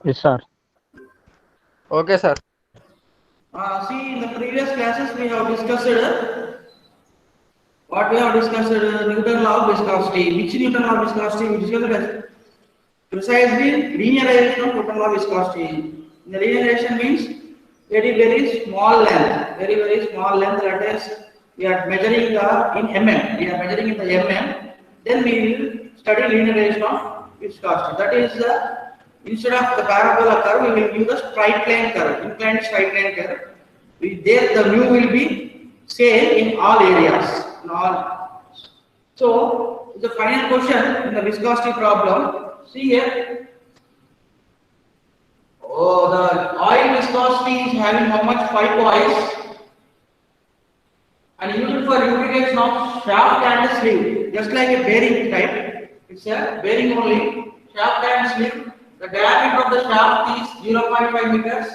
Yes, sir. Okay, sir. See, in the previous classes we have discussed what we have discussed Newton law of viscosity. Which Newton law of viscosity we discussed as precisely linearization of Newton law of viscosity. The linearization means very small length, very small length. That is, we are measuring in mm. We are measuring in the mm. Then we will study linearization of viscosity. That is instead of the parabola curve, we will use the straight line curve, inclined straight line curve. There the mu will be same in all areas. In all. So the final question in the viscosity problem. See here. Oh, the oil viscosity is having how much? 5 coils and used for lubrication of shaft and sleeve, just like a bearing type. It's a bearing only, shaft and sleeve. The diameter of the shaft is 0.5 meters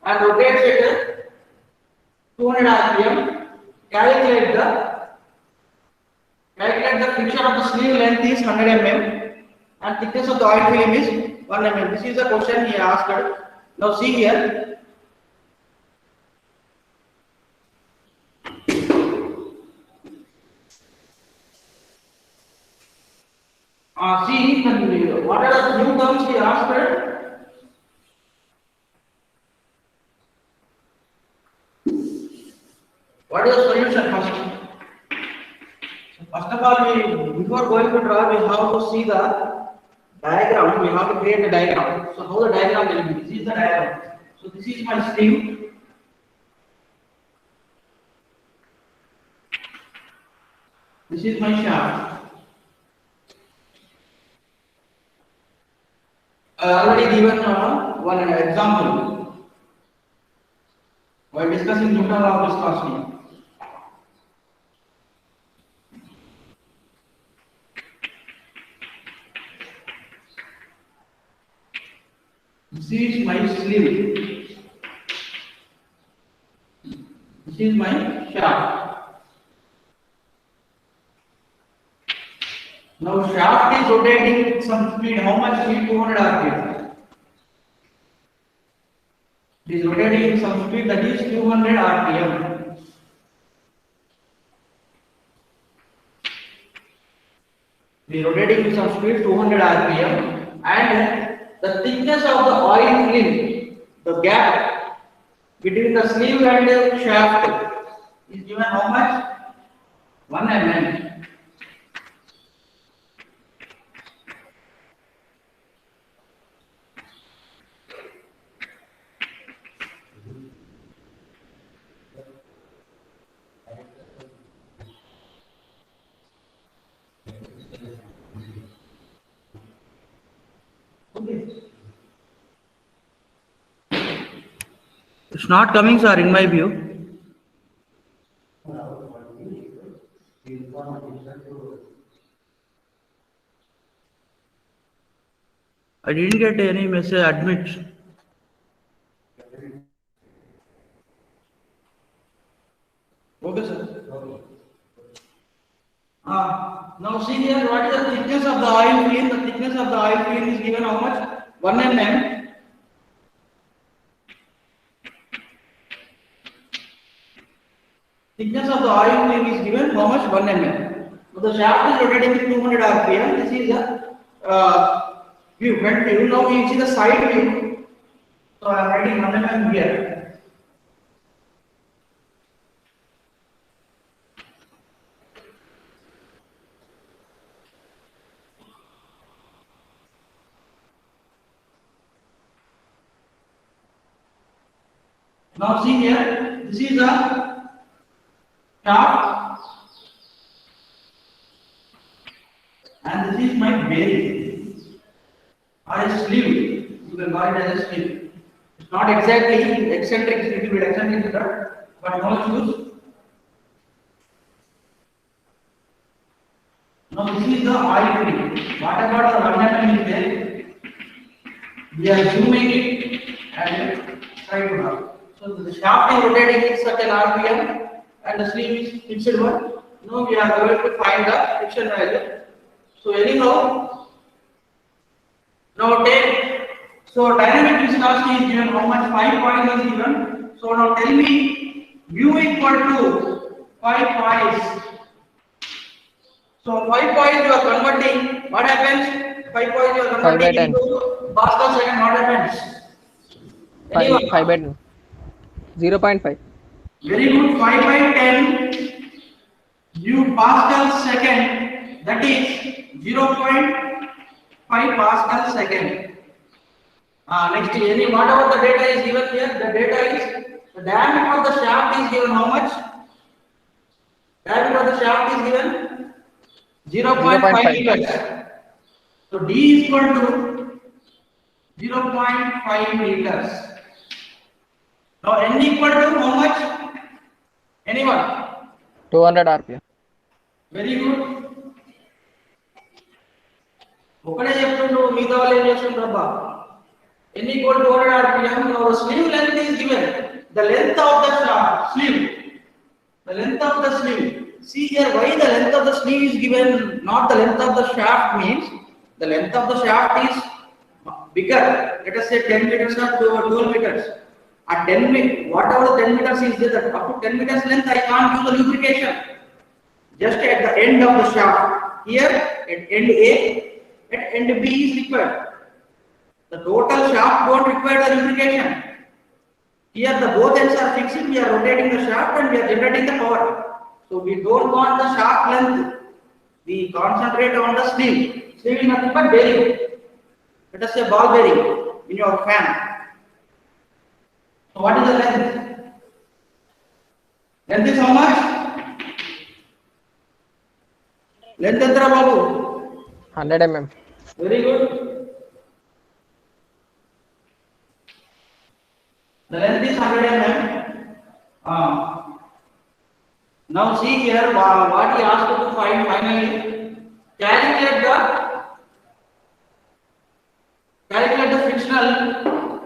and rotates at 200 rpm. Calculate the friction of the sleeve length is 100 mm and thickness of the oil film is 1 mm. This is the question he asked. Now see here. See, what are the new terms he asked? What is the solution first? First of all, before going to draw, we have to see the diagram. We have to create a diagram. So how the diagram will be? This is the diagram. So this is my sleeve. This is my shaft. I already given one example while discussing Newton law of viscosity. This is my sleeve. This is my shaft. Now shaft is rotating some speed. How much speed? 200 rpm. It is rotating some speed that is 200 rpm. It is rotating some speed 200 rpm and the thickness of the oil film, the gap between the sleeve and the shaft is given how much? 1 mm. It's not coming, sir, in my view. I didn't get any message admit. Okay, sir. Now see here, what is the thickness of the oil film? The thickness of the oil film is given how much? 1 mm. Thickness of the oil film is given how much? 1 mm. So the shaft is rotating with 200 rpm. This is the view, front view. Now we see the side view. So I am writing 1 mm here. Now see here, this is a shaft and this is my bearing or a sleeve. You can call it as a sleeve. It's not exactly eccentric, it's a little bit eccentric, but no issues. Now this is the oil film. What about the 1 mm is there? We are zooming it and trying to draw. So the shaft is rotating in certain RPM and the sleeve is fixed one. Now we are going to find the friction value. So anyhow, now take So dynamic viscosity is given. How much? 5 pies is given. So now tell me mu equal to 5 pies. So 5 pies you are converting. What happens? 5 pies you are 5 by converting 10. into Pascal second. What happens? 5 by Anyone? 10. 0.5. Very good. 5 by 10 u Pascal second. That is 0.5 Pascal second. Next, whatever the data is given here, the data is the diameter of the shaft is given how much? Diameter of the shaft is given 0.5 0.5. meters. So D is equal to 0.5 meters. Now N equal to how much? Anyone? 200 rpm. Very good. ఒకటే చెప్తుండ్రు మిగతా వాళ్ళు ఏం చేస్తుండ్రబ్బా n equal to 200 rpm. Now the sleeve length is given. The length of the sleeve. The length of the sleeve. See here why the length of the sleeve is given, not the length of the shaft means the length of the shaft is bigger. Let us say 10 meters or 12 meters. At 10 meters, whatever the 10 meters is there, up to 10 meters length I can't use the lubrication. Just at the end of the shaft. Here at end A, at end B is required. The total shaft don't require the lubrication. Here the both ends are fixed, we are rotating the shaft and we are generating the power. So we don't want the shaft length. We concentrate on the sleeve. Sleeve is nothing but bearing. Let us say ball bearing in your fan. So what is the length? Length is how much? Length entra babu? 100 mm. Very good. The length is 100 mm. Now see here what he asked to find finally. Calculate the frictional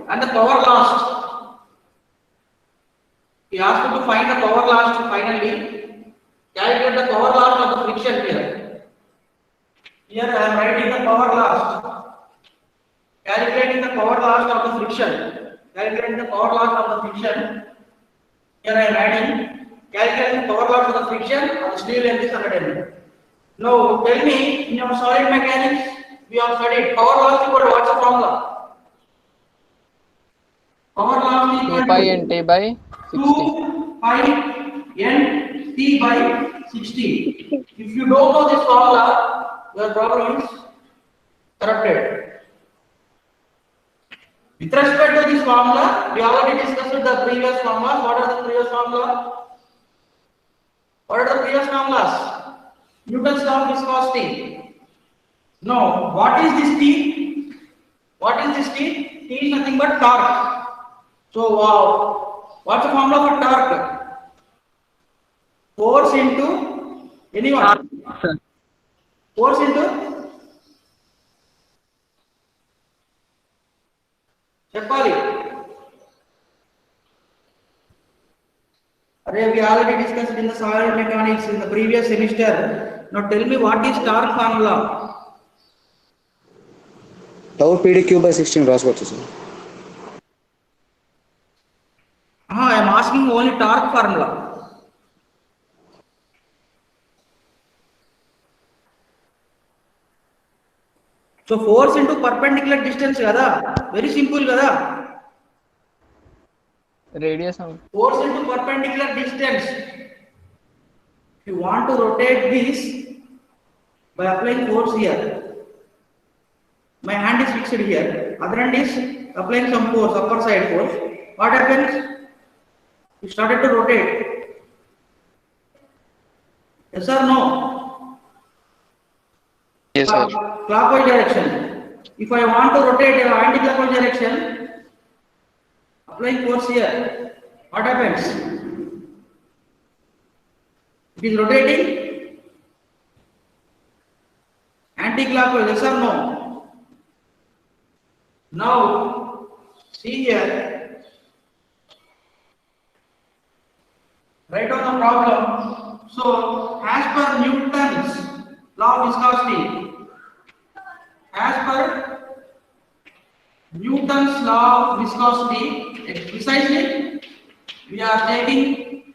and the power loss. He asked to find the power loss finally. Calculate the power loss of the friction here. Here I am writing the power loss. Calculating the power loss of the friction. Calculating the power loss of the friction. Here I am adding. Calculating the power loss of the friction of the sleeve length is 100 mm. Now tell me, in your solid mechanics, we have studied power loss equal to what's the formula? Power loss is 2 equal pi to nt by 60. 2 pi nt by 60. If you don't know this formula, your problem is corrupted. With respect to this formula, we already discussed the previous formulas. What are the previous formulas? What are the previous formulas? Newton's law of viscosity. No, what is this T? What is this T? T is nothing but torque. So, what's the formula for torque? Force into anyone? Force into Chepali. We already discussed in the solid mechanics in the previous semester. Now tell me what is torque formula? Tau PD cube by 16 రాసుకోవచ్చు sir. I am asking only torque formula. So force into perpendicular distance kada, very simple kada. Radius. Force into perpendicular distance. If you want to rotate this by applying force here, my hand is fixed here, other hand is applying some force, upper side force. What happens? You started to rotate. Yes or no? Yes, sir. Clockwise direction. If I want to rotate in anti-clockwise direction, applying force here, what happens? It is rotating anti-clockwise, yes or no? Now, see here, write down the problem. So, as per Newton's law of viscosity, as per Newton's law of viscosity, precisely we are taking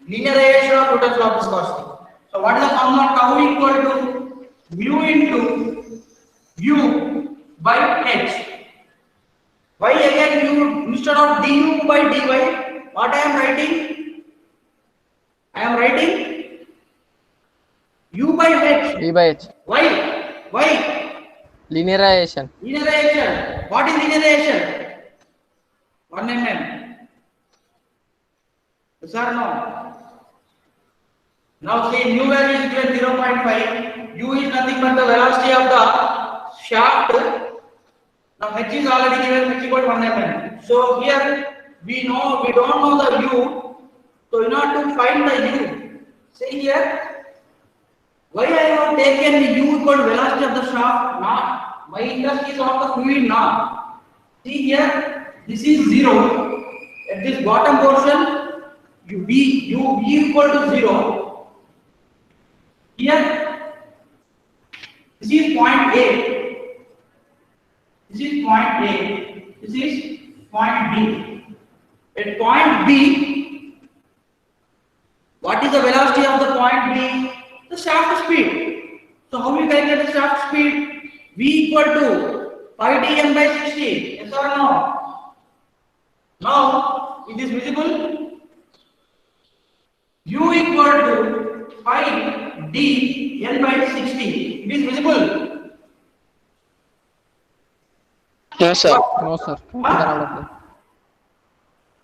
linearization of Newton's law of viscosity. So what is the formula? Tau equal to mu into u by h. Why again u instead of du by dy? What I am writing? I am writing u by h. V by H. Why? Why? Linearization. Linearization. What is linearization? 1 mm. Yes or no? Now see mu value is given 0.5. U is nothing but the velocity of the shaft. Now h is already given h equal to 1 mm. So here we don't know the u. So in order to find the u, see here, why I have taken the u equal to velocity of the shaft? Not my interest is of the fluid now. See here, this is 0. At this bottom portion, u v equal to 0. Here, this is point A. This is point A. This is point B. At point B, what is the velocity of the point B? The shaft speed. So how we calculate the shaft speed? V equal to pi dm by 60. Yes or no? Now it is visible. U equal to pi d n by 60. It is visible. No, sir. No sir. కనబడట్లేదు.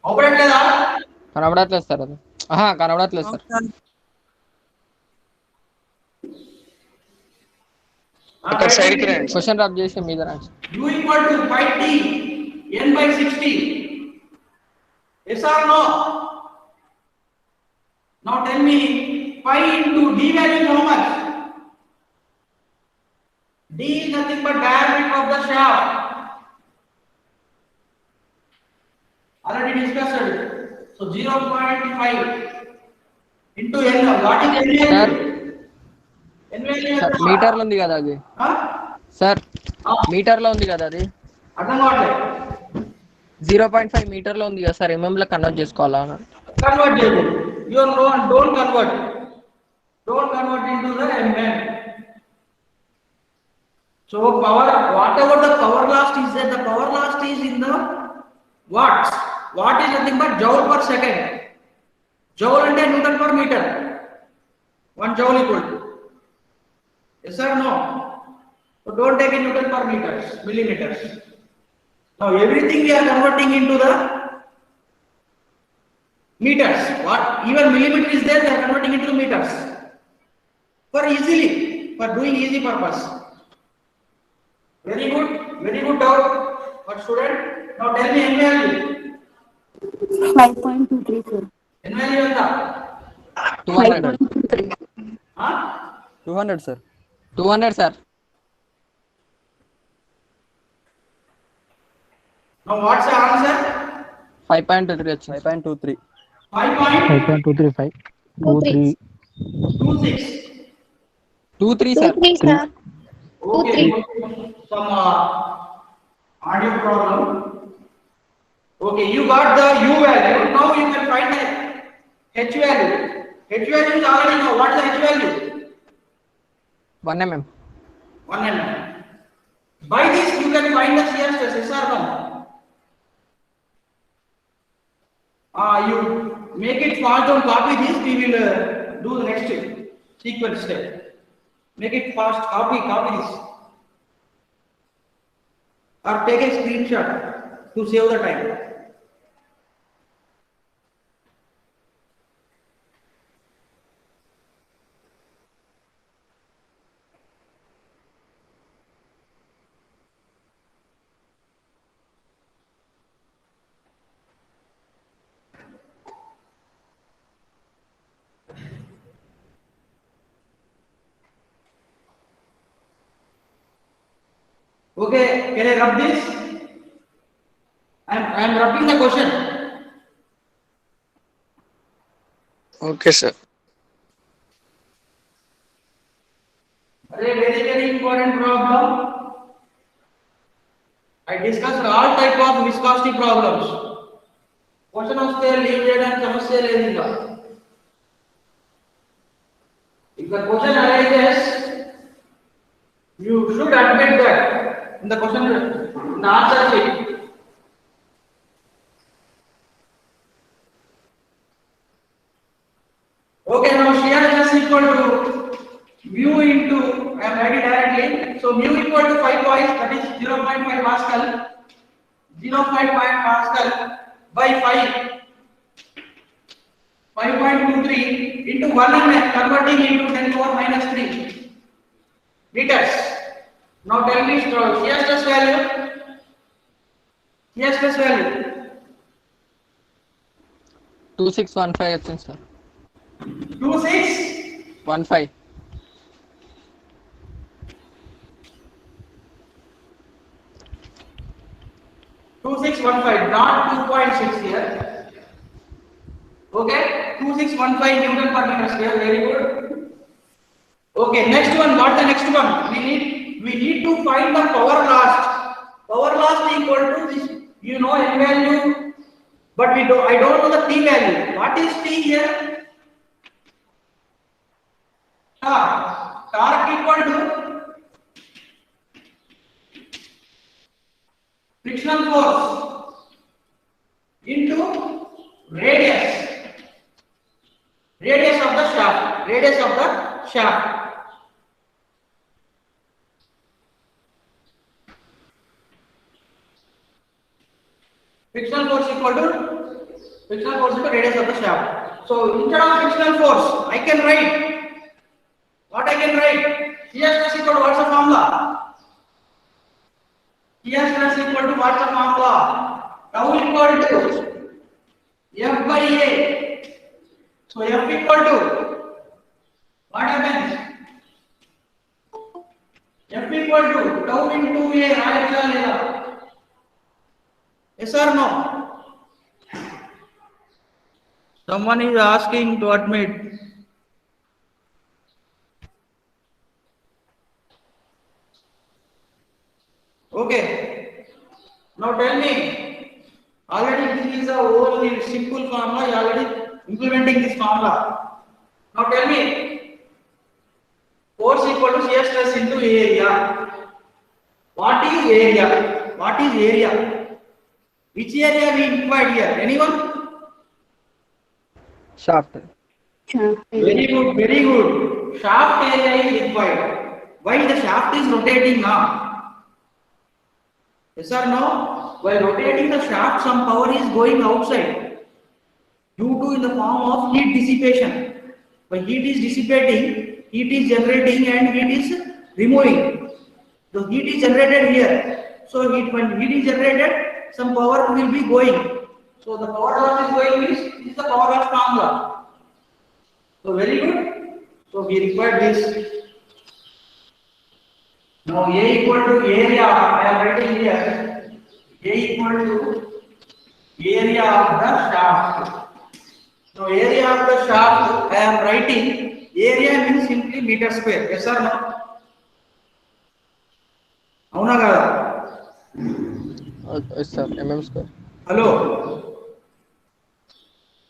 అవపడట్లేదా? కనబడట్లేదు sir అది. కనబడట్లేదు sir. ఇక్కడ side కి రండి. Question rub చేసి మీద రాండి. U equal to pi d n by 60. Yes or no? Now tell me, pi into d value is how much? D is nothing but diameter of the shaft. Already discussed. So 0.5 into n. What is n value? Sir N value sir మీటర్లో ఉంది కదా అది. Sir మీటర్లో ఉంది కదా అది. అర్థం కావట్లేదు. 0.5 మీటర్లో ఉంది కదా సార్. ఎంఎం లో కన్వర్ట్ చేసుకోవాలా? Convert చేయదు. You don't convert. Don't convert into the mm. So power, whatever the power loss is there, the power loss is in the watts. Watt is nothing but joule per second. Joule ante Newton per meter. 1 joule equal to. Yes or no? So don't take in Newton per meters, millimeters. Now everything we are converting into the meters. What even millimeter is there, we are converting into meters. For easily, for doing easy purpose. Very good doubt. What student? Now tell me n value. 5.23 sir. N value enta? 200. 5.23. Huh? 200 sir. 200 sir. Now what's the answer? 5.23 వచ్చింది. 5.23. 5.235. 5.235. 26. 23 sir. 2.3 sir. Okay. Some audio problem. Okay, you got the u value. Now you can find the h value. H value is already know. What is the h value? 1 mm. 1 mm. By this you can find the shear stress. Yes or no? You make it fast. Don't copy this. We will do the next sequence step. Make it fast. Copy this. Or take a screenshot to save the time. Okay, can I rub this? I am rubbing the question. Okay, sir. Very important problem. I discussed all type of viscosity problems. Question వస్తే leave చేయడానికి సమస్య లేదు ఇంకా. If the question arises, you should admit that in the question, in the answer sheet. Okay, now shear stress equal to mu into, I am writing directly. So mu equal to 5 points, that is 0.5 Pascal. 0.5 Pascal by 5. 5.23 into 1 and converting into 10 power minus 3 meters. Now tell me shear stress value. Shear stress value. 2615 వచ్చింది sir. 2615. 2615, not 2.6 here. Okay, 2615 Newton per meter square. Very good. Okay, next one. What the next one? We need to find the power loss. Power loss equal to this. You know N value, but I don't know the T value. What is T here? Torque equal to frictional force into radius of the shaft. Frictional force equal to radius of the shaft. So instead of frictional force, I can write what I can write. Shear stress equal to what's the formula? Shear stress equal to what's the formula? Tau equal to F by A. So F equal to what happens? F equal to tau into A. Yes or no? Someone is asking to admit. Okay. Now tell me. Already this is a whole simple formula. You are already implementing this formula. Now tell me. Force equal to shear stress into area. What is area? Which area we required here? Anyone? Shaft. Very good. Shaft area is required. Why the shaft is rotating now? Yes or no? While rotating the shaft, some power is going outside due to in the form of heat dissipation. When heat is dissipating, heat is generating and heat is removing. The heat is generated here. So when heat is generated, some power will be going. So the power loss is going means this is the power loss formula. So very good. So we require this. Now A equal to area. I am writing here. A equal to area of the shaft. Now area of the shaft I am writing. Area means simply meter square. Yes or no? Avuna kada? Yes sir. mm². Hello.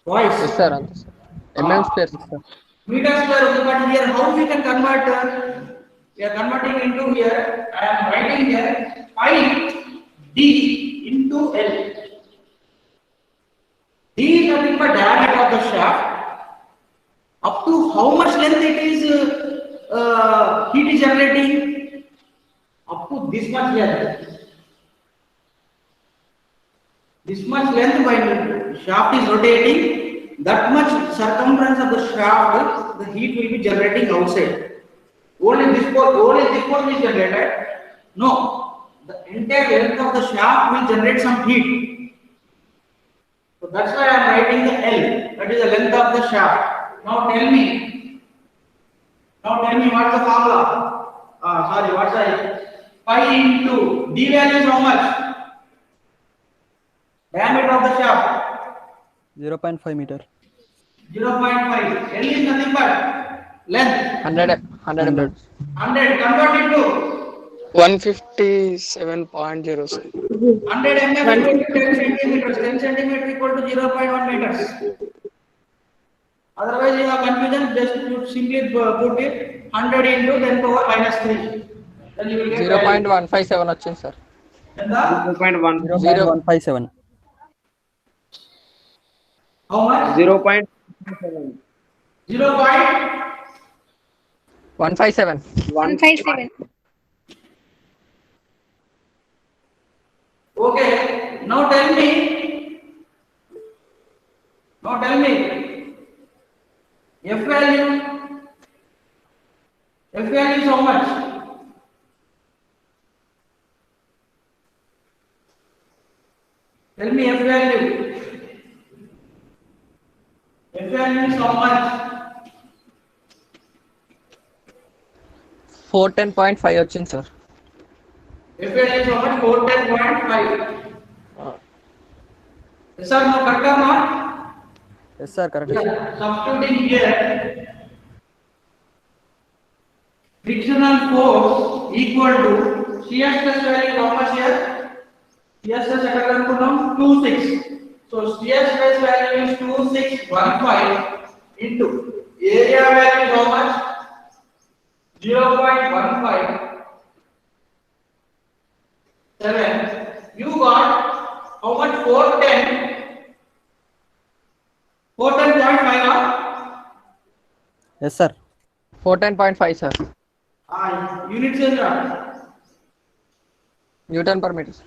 Voice. Yes sir. అంతే sir. mm². sir. Meter square. But here how we can convert? We are converting into here. I am writing here pi d into L. D is nothing but diameter of the shaft. Up to how much length it is heat is generating? Up to this much here. This much length when shaft is rotating, that much circumference of the shaft, the heat will be generating outside. Only this portion is generated. No, the entire length of the shaft will generate some heat. So that's why I am writing the L. That is the length of the shaft. Now tell me what's the formula? What's the pi into d value is how much? Diameter of the shaft 0.5 meter. 0.5. L is nothing but length 100 mm. 100. Convert into 157.0, sir. 100 mm equal to 10 centimeters. 10 centimeter equal to 0.1 meters. Otherwise, you have confusion. Just put simply put it 100 into 10 power minus 3. Then you will get value. 0.157 వచ్చింది sir. And the 0.1. 0.157. how much? 0.7. 157. 157. Okay. Now tell me. F value. F value is how much? Tell me F value. F value is how much? 410.5 వచ్చింది sir. F value is how much? 410.5. Yes or no? Correct or not? Yes, sir. Correct. Sir. Substituting here, frictional force equal to shear stress value how much here? Shear stress ఎక్కడ కనుక్కున్నాం 26. So shear stress value is 2615 into area value is how much? 0.15 7. You got how much? 410.5 Yes, sir. 410.5 sir. units is newton per metre.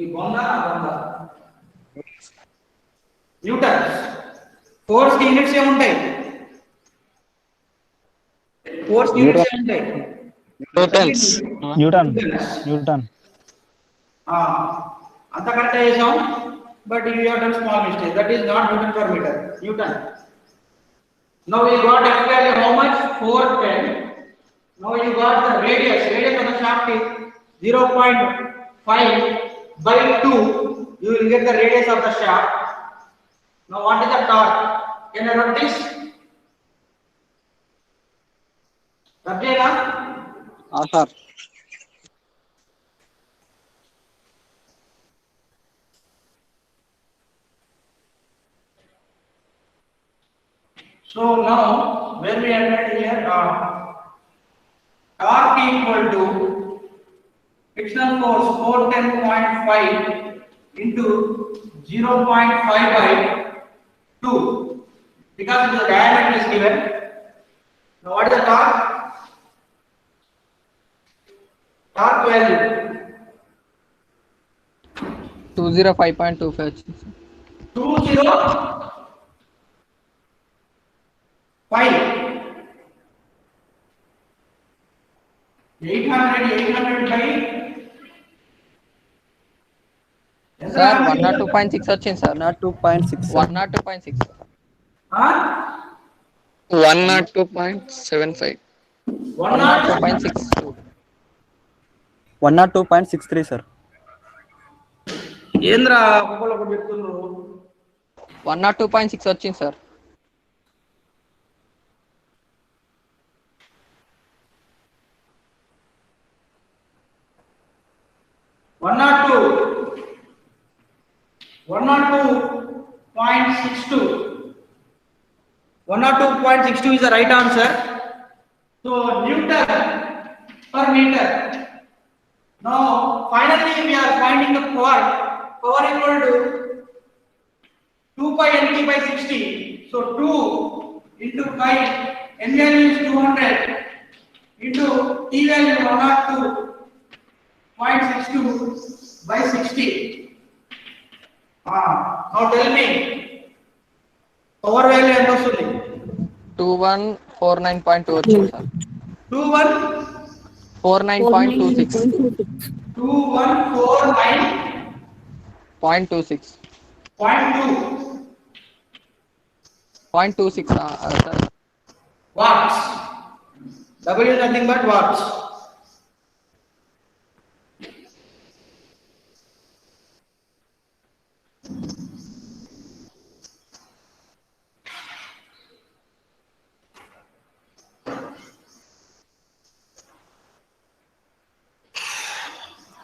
ఈ బొంద newtons force కి units ఏముంటాయి? Force units ఏముంటాయి? Newtons. Newton. అంత correct చేసాం, but you have done small mistake. That is not newton per metre, newton. Now you got F value how much? 410. Now you got the radius of the shaft is 0.5 by 2. You will get the radius of the shaft. Now what is the torque? Can I write this? Rabjela? Sir. So now where we are at here, torque equal to frictional force 410.5 into 0.5 by 2, because the diameter is given. Now what is the torque? Torque value 205.25 వచ్చింది sir. 205 800 by sir 102.6 వచ్చింది sir. 102.6. 102.6. 102.75. 102.6. 102.63, sir. ఏంద్రా ఒక్కొక్కరు ఒకటి చెప్తున్నారు. 102.6 వచ్చింది sir. 102.62. 102.62 is the right answer. So Newton per meter. Now finally we are finding the power equal to 2 pi nt by 60. So 2 into pi, n value is 200 into t value 102.62 by 60. Now tell me, power value ఎంత వస్తుంది? 2149.2 వచ్చింది sir. 2149.26. 2149.26. 0.26 sir. Watts. W is nothing but watts.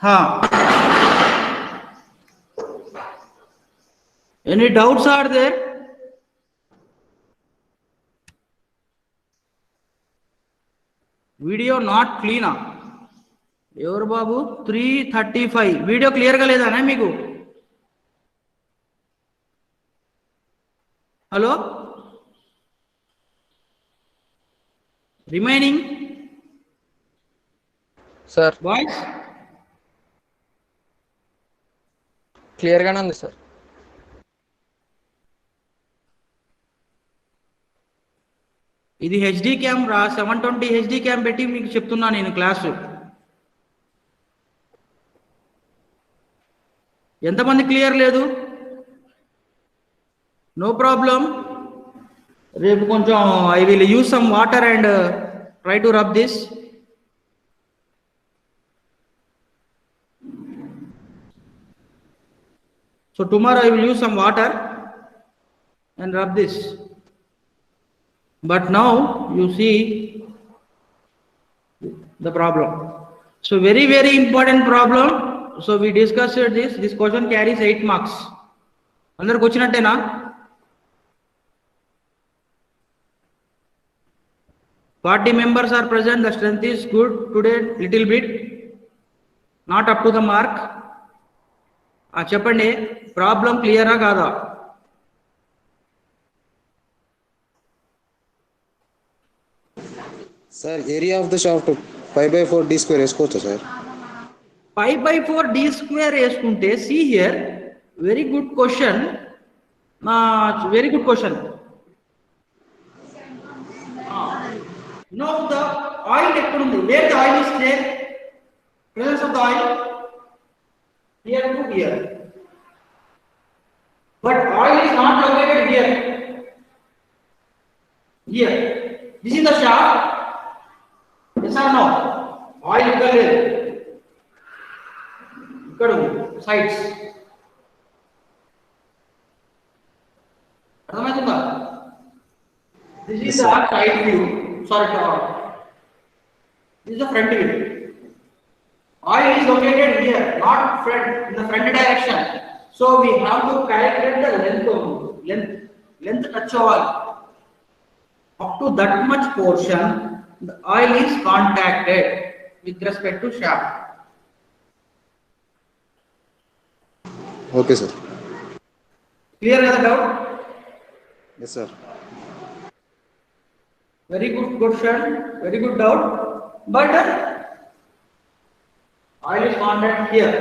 Huh. Any doubts are there? Video not clean. ఎవరు బాబు 335 video క్లియర్గా లేదానే మీకు? Hello remaining sir boys clear గానే ఉంది sir. ఇది HD camera 720 HD cam పెట్టి మీకు చెప్తున్నా నేను క్లాసు. ఎంతమంది క్లియర్ లేదు? No problem. రేపు కొంచెం I will use some water and try to rub this. So tomorrow I will use some water and rub this. But now you see the problem. So very, very important problem. So we discussed this. This question carries 8 marks. Andarku vachinattena? Party members are present. The strength is good today. Little bit. Not up to the mark. చెప్పండి, problem క్లియరా కాదా? Sir, area of the shaft 5/4 d square వేసుకోవచ్చా sir? 5/4 d square వేసుకుంటే, see here, very good question. Very good question. Now the oil ఎక్కడ ఉంది? Where the oil is there? Presence of the oil here to here. But oil is not located here. Here. This is the shaft. Yes or no? Oil ఇక్కడ లేదు. ఇక్కడ ఉంది sides. అర్థమవుతుందా? This is the side view. Sorry, top. This is the front view. Oil is located here, not front, in the front direction. So we have to calculate the length touch oil. Up to that much portion, the oil is contacted with respect to shaft. Okay, sir. Clear the doubt? Yes, sir. Very good question, very good doubt. But oil is contacted here.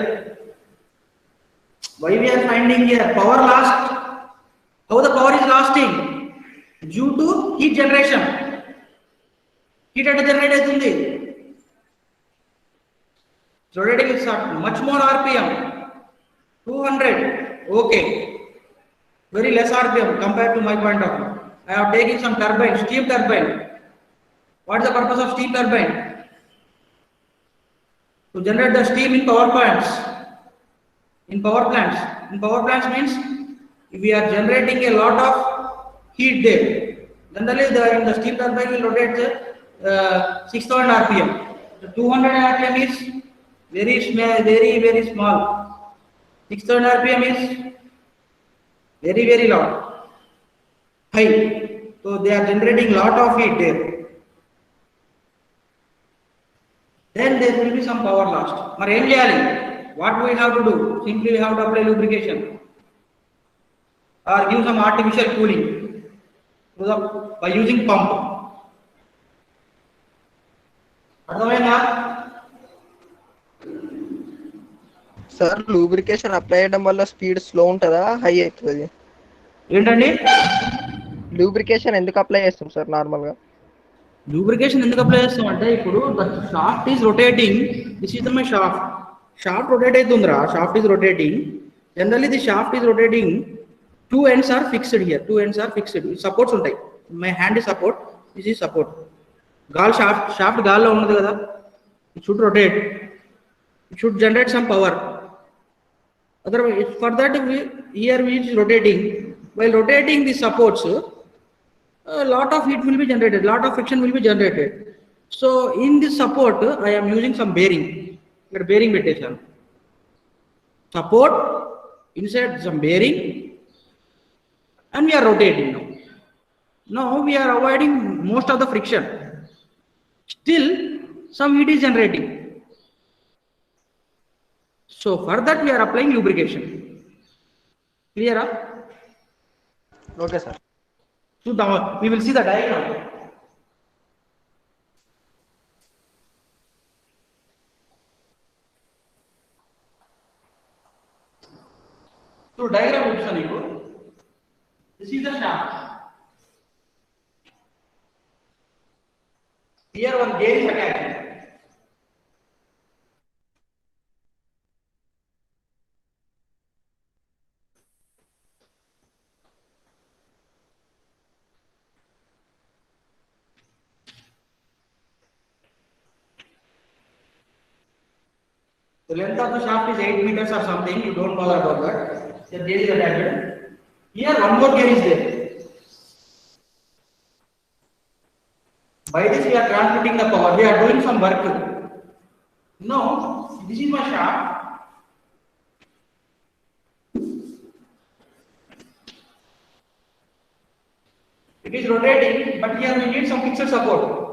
Why we are finding here? Power lost. How the power is lasting? Due to heat generation. Heat at generate aitundi. Rotating is much more RPM. 200. Okay. Very less RPM compared to my point of view. I have taken some turbine, steam turbine. What is the purpose of steam turbine? To generate the steam in power plants. In power plants means if we are generating a lot of heat there, generally the steam turbine will rotate 6000 RPM. The 200 RPM is very small. 6000 RPM is very loud, high. So they are generating lot of heat there. Then there will be some power lost. Mar em cheyali? What we have to do? Simply we have to apply lubrication or give some artificial cooling by using pump. అర్థమైనా? Sir lubrication apply చేయడం వల్ల speed slow ఉంటుందా, high అవుతుంది? ఏంటండి lubrication ఎందుకు apply చేస్తాం sir నార్మల్గా? Lubrication ఎందుకు అప్లై చేస్తాం అంటే, ఇప్పుడు the shaft is rotating. This is my shaft rotate అవుతుందిరా. Shaft is rotating. Generally the shaft is rotating. 2 ends are fixed here. 2 ends are fixed. Supports ఉంటాయి. My hand is support, this is support. గాల్ shaft గాల్లో ఉన్నది కదా, it should rotate, it should generate some power. Otherwise, for that here we is rotating. While rotating the supports, a lot of heat will be generated, lot of friction will be generated. So in this support, I am using some bearing. Here bearing పెట్టేశాను. support inside some bearing, and we are rotating now. Now we are avoiding most of the friction. Still, some heat is generating. So for that we are applying lubrication. Clear? Okay, sir. So we will see the diagram. So diagram option, this is the shaft. Here one gear is attached. The length of the shaft is 8 meters or something, you don't bother about that. The gear is attached. Here one more gear is there. By this we are transmitting the power, we are doing some work. Now, this is my shaft. It is rotating, but here we need some fixed support.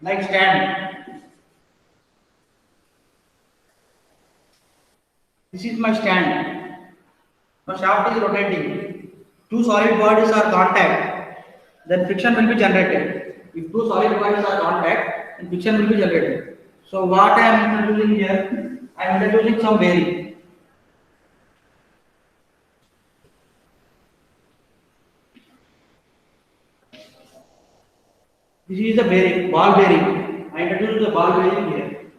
Like stand. This is my stand. Now shaft is rotating. Two solid bodies are contact, then friction will be generated. If two solid bodies are contact, then friction will be generated. So what I am introducing here, I am introducing some bearing. This is the bearing, ball bearing. I introduce the ball bearing here.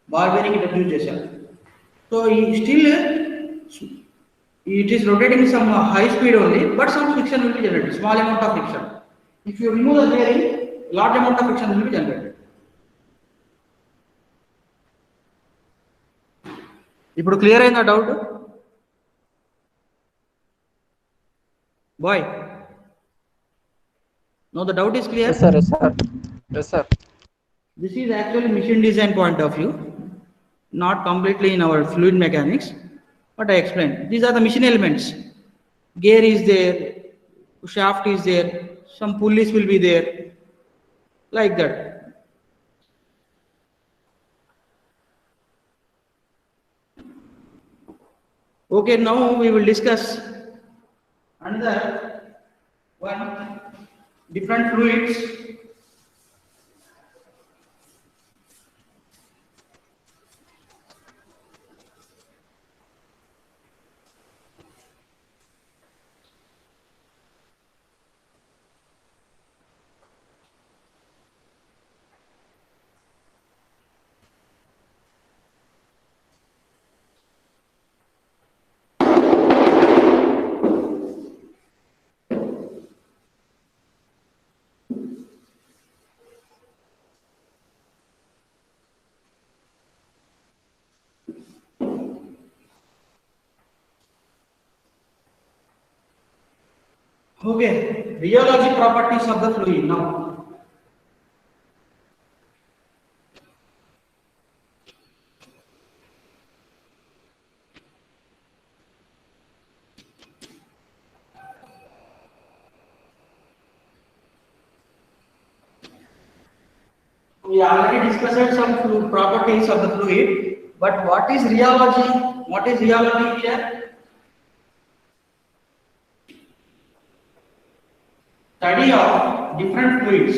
Ball bearing introduced చేశాను. So still it is rotating some high speed only, but some friction will be generated. Small amount of friction. If you remove the bearing, large amount of friction will be generated. ఇప్పుడు clear అయిందా doubt boy no the doubt is clear Yes, sir. Yes, sir. Yes, sir. This is actually machine design point of view, not completely in our fluid mechanics, but I explained. These are the machine elements. Gear is there, shaft is there, some pulleys will be there, like that. Okay, now we will discuss another one, different fluids. Okay, rheology properties of the fluid now. We already discussed some properties of the fluid, but what is rheology? What is rheology here? Study of different fluids.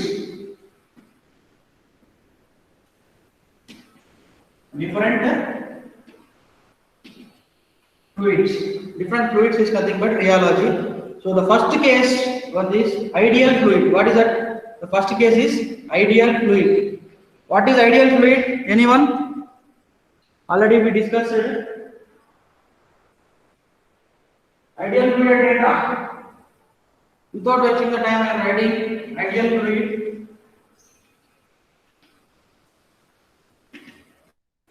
Different fluids is nothing but rheology. So the first case was this ideal fluid. What is that? The first case is ideal fluid. What is ideal fluid? Anyone? Already we discussed it. Ideal fluid data. Without wasting the time, I am writing ideal fluid.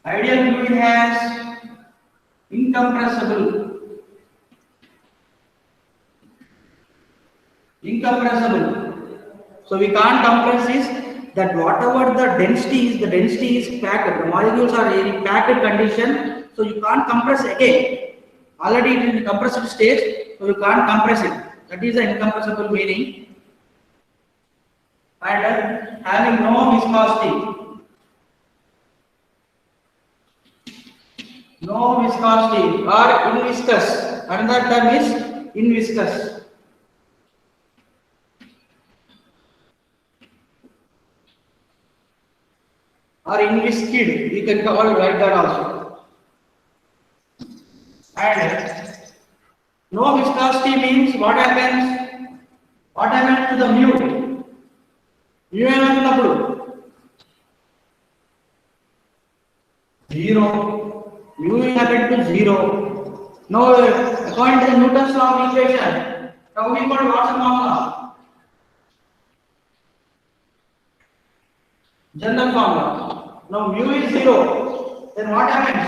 Ideal fluid has incompressible. So we can't compress this. That whatever the density is packed. The molecules are in packed condition, so you can't compress again. Already it is in compressed state, so you can't compress it. That is the incompressible meaning. And having no viscosity. No viscosity or inviscous. Another term is inviscous. Or inviscid, we can call like that also. And no viscosity means what happens? What happens to the mu? Mu ఏమవుతున్నప్పుడు zero. Mu is happened to zero. Now, according to the Newton's law of equation, tau equal to what's the formula? General formula. Now mu is zero. Then what happens?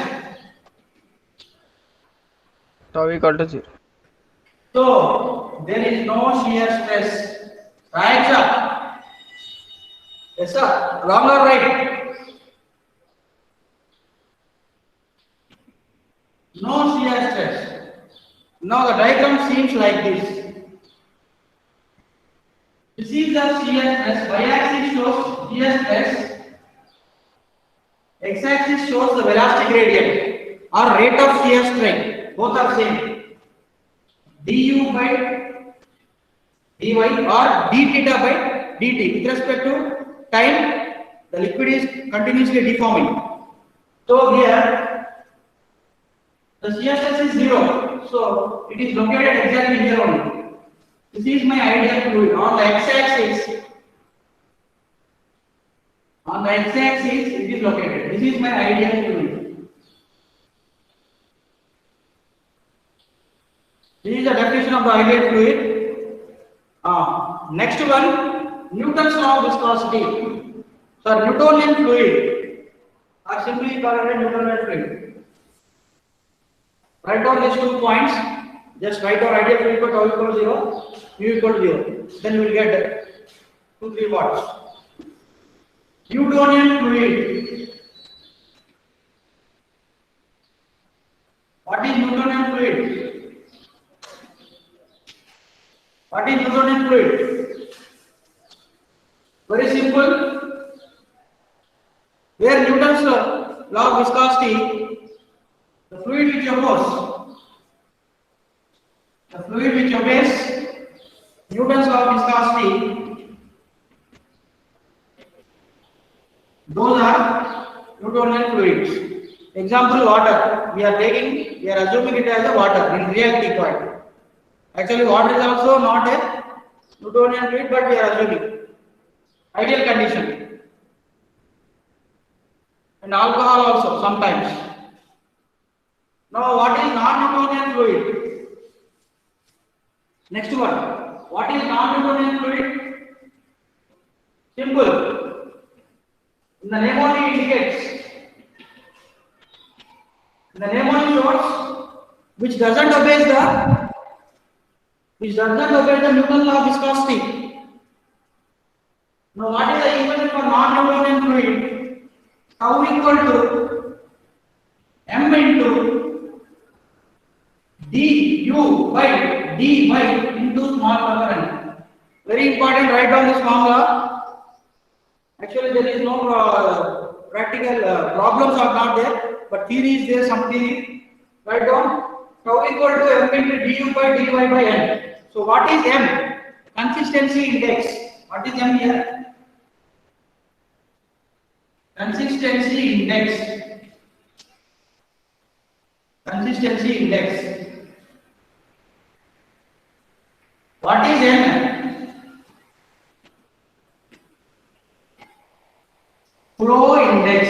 Tau equal to 0. So there is no shear stress. Right, sir? Yes, sir. Wrong or right? No shear stress. Now the diagram seems like this. This is the shear stress. Y-axis shows shear stress. X-axis shows the velocity gradient or rate of shear strain. Both are same. du by dy or d theta by dt. With respect to time, the liquid is continuously deforming. So here, the shear stress is 0. So it is located exactly here only. This is my ideal fluid. On the x-axis, it is located. This is my ideal fluid. This is the definition of the ideal fluid. Next one, Newton's law of viscosity. So Newtonian fluid, or simply called a Newtonian fluid. Write down these 2 points. Just write down ideal fluid equal to tau equal to 0, mu equal to 0. Then you will get 2-3 watts. Newtonian fluid. What is Newtonian fluid? What is Newtonian fluid? Very simple. Where Newton's law of viscosity, the fluid which obeys Newton's law of viscosity, those are Newtonian fluids. Example, water. We are assuming it as a water in reality point. Actually, water is also not a Newtonian fluid, but we are assuming. Ideal condition. And alcohol also sometimes. Now, what is non-Newtonian fluid? Next one. What is non-Newtonian fluid? Simple. The name only indicates. The name only shows which doesn't obey the Newton's law of viscosity. Now, what is the equation for non-Newtonian fluid? Tau equal to m into du by dy into small power n. Very important. Write down this formula. Actually, there is no practical problems are not there, but theory is there. Some theory. Write down tau equal to m into du by dy by n. So what is m? Consistency index. What is m here? Consistency index. Consistency index. What is n? Flow index.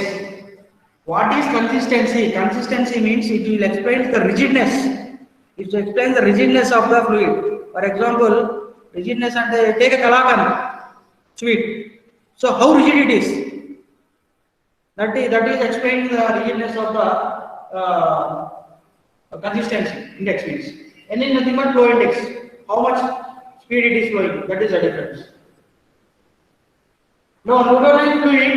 What is consistency? Consistency means it will explain the rigidness. It will explain the rigidness of the fluid. For example, rigidness and take a kalakan, sweet. So how rigid it is? That is explaining the rigidness of the consistency index means. N is nothing but flow index. How much speed it is flowing, that is the difference. Now Newtonian fluid,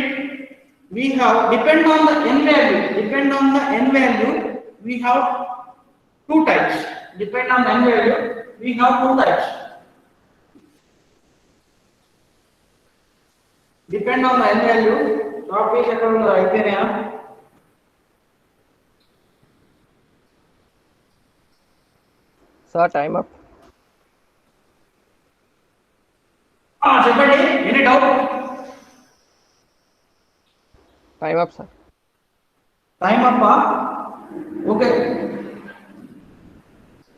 we have depend on the n value, we have two types. Depend on n value, we have two types. Depend on the n value, topic account idea. Sir, time up. Somebody, any doubt? Time up, sir. Time up, okay.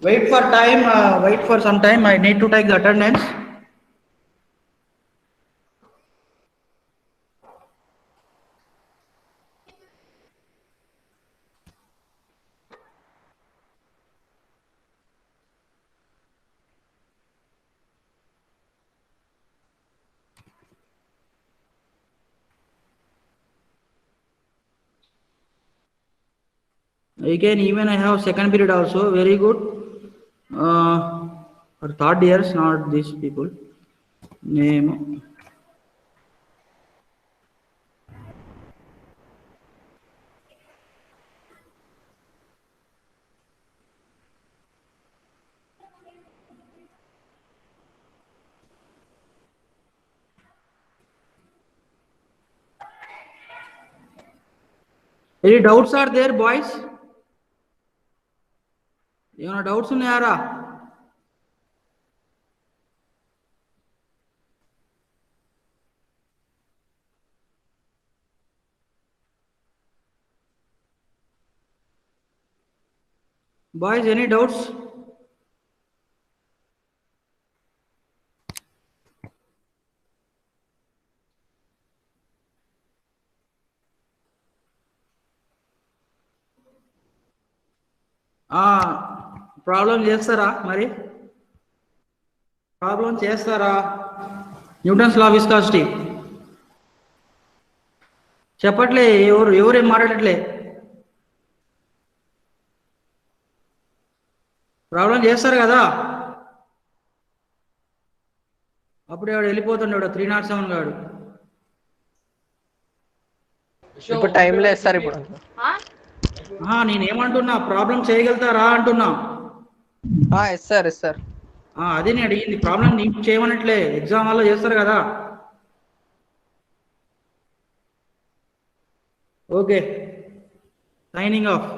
Wait for time, wait for some time. I need to take the attendance. Again, even I have second period also, very good. For third years, not these people. Name. Any doubts are there, boys? ఏమైనా doubts ఉన్నాయారా? Boys, any doubts? Problem చేస్తారా మరి? Problem చేస్తారా? Newton's law of viscosity చెప్పట్లే, ఎవరేం మాట్లాడట్లే. Problem చేస్తారు కదా, అప్పుడు వాడు వెళ్ళిపోతున్నాడు 307 గాడు. ఇప్పుడు టైం లేదు సార్. ఇప్పుడు నేనేమంటున్నా, ప్రాబ్లం చేయగలుగుతారా అంటున్నా. Yes sir, yes sir. అదే నేను అడిగింది, ప్రాబ్లం నీకు చేయమనట్లే, ఎగ్జామ్ వల్ల చేస్తారు కదా. Okay, signing off.